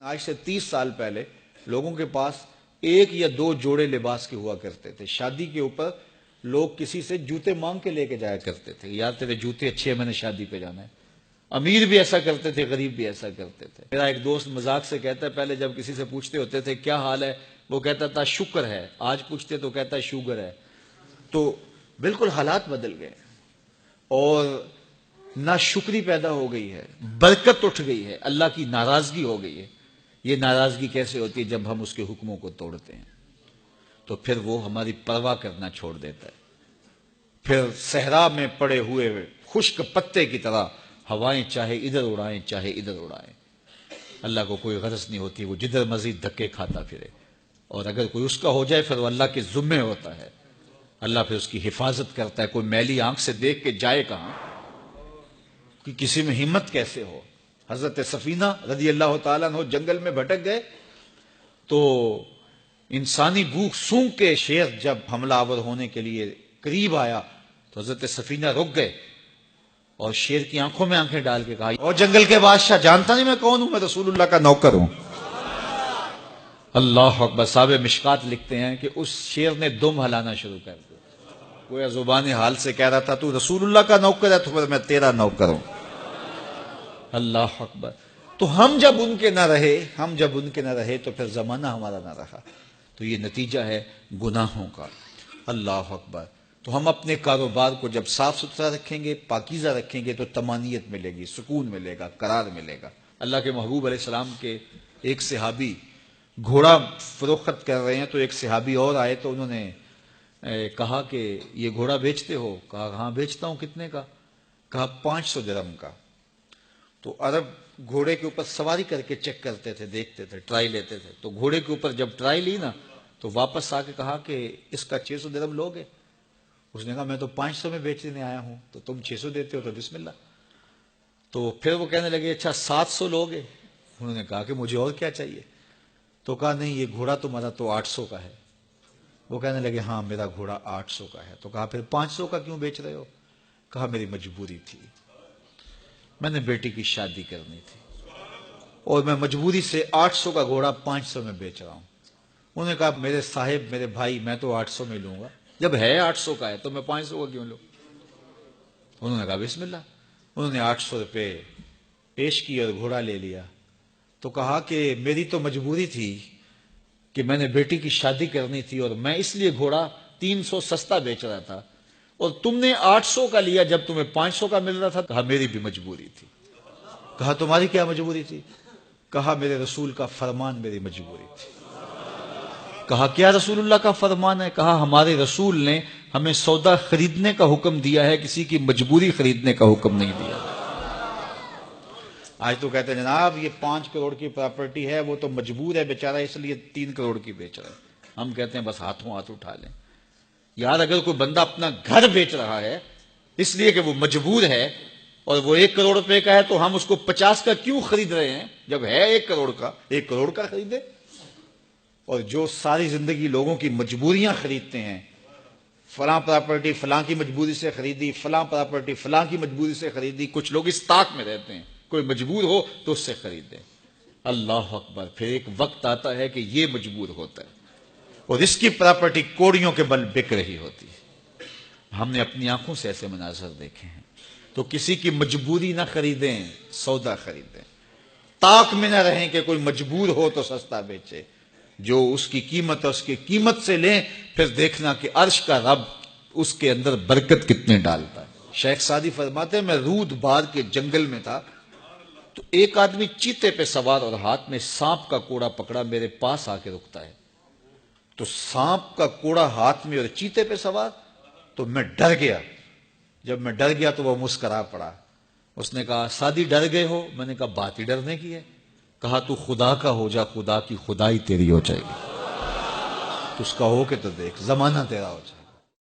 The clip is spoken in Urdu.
آج سے 30 سال پہلے لوگوں کے پاس ایک یا دو جوڑے لباس کے ہوا کرتے تھے. شادی کے اوپر لوگ کسی سے جوتے مانگ کے لے کے جایا کرتے تھے. یار تیرے جوتے اچھے ہیں، میں نے شادی پہ جانا ہے. امیر بھی ایسا کرتے تھے، غریب بھی ایسا کرتے تھے. میرا ایک دوست مذاق سے کہتا ہے پہلے جب کسی سے پوچھتے ہوتے تھے کیا حال ہے، وہ کہتا تھا شکر ہے. آج پوچھتے تو کہتا ہے شوگر ہے. تو بالکل حالات بدل گئے اور ناشکری پیدا ہو گئی ہے، برکت اٹھ گئی ہے، اللہ کی ناراضگی ہو گئی ہے. یہ ناراضگی کیسے ہوتی ہے؟ جب ہم اس کے حکموں کو توڑتے ہیں تو پھر وہ ہماری پرواہ کرنا چھوڑ دیتا ہے. پھر صحرا میں پڑے ہوئے خشک پتے کی طرح ہوائیں چاہے ادھر اڑائیں چاہے ادھر اڑائیں، اللہ کو کوئی غرض نہیں ہوتی. وہ جدھر مزید دھکے کھاتا پھرے، اور اگر کوئی اس کا ہو جائے پھر وہ اللہ کے ذمے ہوتا ہے. اللہ پھر اس کی حفاظت کرتا ہے. کوئی میلی آنکھ سے دیکھ کے جائے کہاں کہ کسی میں ہمت کیسے ہو. حضرت سفینہ رضی اللہ تعالیٰ عنہ جنگل میں بھٹک گئے تو انسانی بھوک سونگ کے شیر جب حملہ آور ہونے کے لیے قریب آیا تو حضرت سفینہ رک گئے اور شیر کی آنکھوں میں آنکھیں ڈال کے کہا، اور جنگل کے بادشاہ جانتا نہیں میں کون ہوں؟ میں رسول اللہ کا نوکر ہوں. اللہ اکبر. صاحب مشکات لکھتے ہیں کہ اس شیر نے دم ہلانا شروع کر دیا. کوئی زبان حال سے کہہ رہا تھا تو رسول اللہ کا نوکر ہے تو پھر میں تیرا نوکر ہوں. اللہ اکبر. تو ہم جب ان کے نہ رہے تو پھر زمانہ ہمارا نہ رہا. تو یہ نتیجہ ہے گناہوں کا. اللہ اکبر. تو ہم اپنے کاروبار کو جب صاف ستھرا رکھیں گے، پاکیزہ رکھیں گے تو طمانینت ملے گی، سکون ملے گا، قرار ملے گا. اللہ کے محبوب علیہ السلام کے ایک صحابی گھوڑا فروخت کر رہے ہیں تو ایک صحابی اور آئے تو انہوں نے کہا کہ یہ گھوڑا بیچتے ہو؟ کہا ہاں بیچتا ہوں. کتنے کا؟ کہا 500 درہم کا. تو عرب گھوڑے کے اوپر سواری کر کے چیک کرتے تھے، دیکھتے تھے، ٹرائی لیتے تھے. تو گھوڑے کے اوپر جب ٹرائی لی نا تو واپس آ کے کہا کہ اس کا 600 درہم لوگے؟ اس نے کہا میں تو 500 میں بیچنے آیا ہوں، تو تم 600 دیتے ہو تو بسم اللہ. تو پھر وہ کہنے لگے اچھا 700 لوگے؟ انہوں نے کہا کہ مجھے اور کیا چاہیے. تو کہا نہیں یہ گھوڑا تمہارا تو 800 کا ہے. وہ کہنے لگے ہاں میرا گھوڑا 800 کا ہے. تو کہا پھر 500 کا کیوں بیچ رہے ہو؟ کہا میری مجبوری تھی، میں نے بیٹی کی شادی کرنی تھی اور میں مجبوری سے 800 کا گھوڑا 500 میں بیچ رہا ہوں. انہوں نے کہا میرے صاحب، میرے بھائی، میں تو 800 میں لوں گا. جب ہے 800 کا ہے تو میں 500 کا کیوں لوں؟ انہوں نے کہا بسم اللہ. انہوں نے 800 روپے پیش کی اور گھوڑا لے لیا. تو کہا کہ میری تو مجبوری تھی کہ میں نے بیٹی کی شادی کرنی تھی اور میں اس لیے گھوڑا 300 سستا بیچ رہا تھا، اور تم نے 800 کا لیا جب تمہیں 500 کا مل رہا تھا. کہا میری بھی مجبوری تھی. کہا تمہاری کیا مجبوری تھی؟ کہا میرے رسول کا فرمان میری مجبوری تھی. کہا کیا رسول اللہ کا فرمان ہے؟ کہا ہمارے رسول نے ہمیں سودا خریدنے کا حکم دیا ہے، کسی کی مجبوری خریدنے کا حکم نہیں دیا. آج تو کہتے ہیں جناب یہ 5 کروڑ کی پراپرٹی ہے، وہ تو مجبور ہے بیچارہ اس لیے 3 کروڑ کی بیچ رہا ہے. ہم کہتے ہیں بس ہاتھوں ہاتھ اٹھا لیں. یار اگر کوئی بندہ اپنا گھر بیچ رہا ہے اس لیے کہ وہ مجبور ہے اور وہ 1 کروڑ روپے کا ہے تو ہم اس کو 50 کا کیوں خرید رہے ہیں؟ جب ہے 1 کروڑ کا، 1 کروڑ کا خریدے. اور جو ساری زندگی لوگوں کی مجبوریاں خریدتے ہیں، فلاں پراپرٹی فلاں کی مجبوری سے خریدی، فلاں پراپرٹی فلاں کی مجبوری سے خریدی. کچھ لوگ اس طاق میں رہتے ہیں کوئی مجبور ہو تو اس سے خریدے. اللہ اکبر. پھر ایک وقت آتا ہے کہ یہ مجبور ہوتا ہے اور اس کی پراپرٹی کوڑیوں کے بل بک رہی ہوتی ہے. ہم نے اپنی آنکھوں سے ایسے مناظر دیکھے ہیں. تو کسی کی مجبوری نہ خریدیں، سودا خریدیں. طاق میں نہ رہیں کہ کوئی مجبور ہو تو سستا بیچے. جو اس کی قیمت ہے اس کی قیمت سے لیں، پھر دیکھنا کہ عرش کا رب اس کے اندر برکت کتنے ڈالتا ہے. شیخ سعدی فرماتے ہیں میں رود بار کے جنگل میں تھا تو ایک آدمی چیتے پہ سوار اور ہاتھ میں سانپ کا کوڑا پکڑا، میرے پاس آ کے رکتا ہے. تو سانپ کا کوڑا ہاتھ میں اور چیتے پہ سوار، تو میں ڈر گیا. جب میں ڈر گیا تو وہ مسکرا پڑا. اس نے کہا سعدی ڈر گئے ہو؟ میں نے کہا بات ہی ڈرنے کی ہے. کہا تو خدا کا ہو جا، خدا کی خدائی تیری ہو جائے گی. تو اس کا ہو کے تو دیکھ، زمانہ تیرا ہو جائے.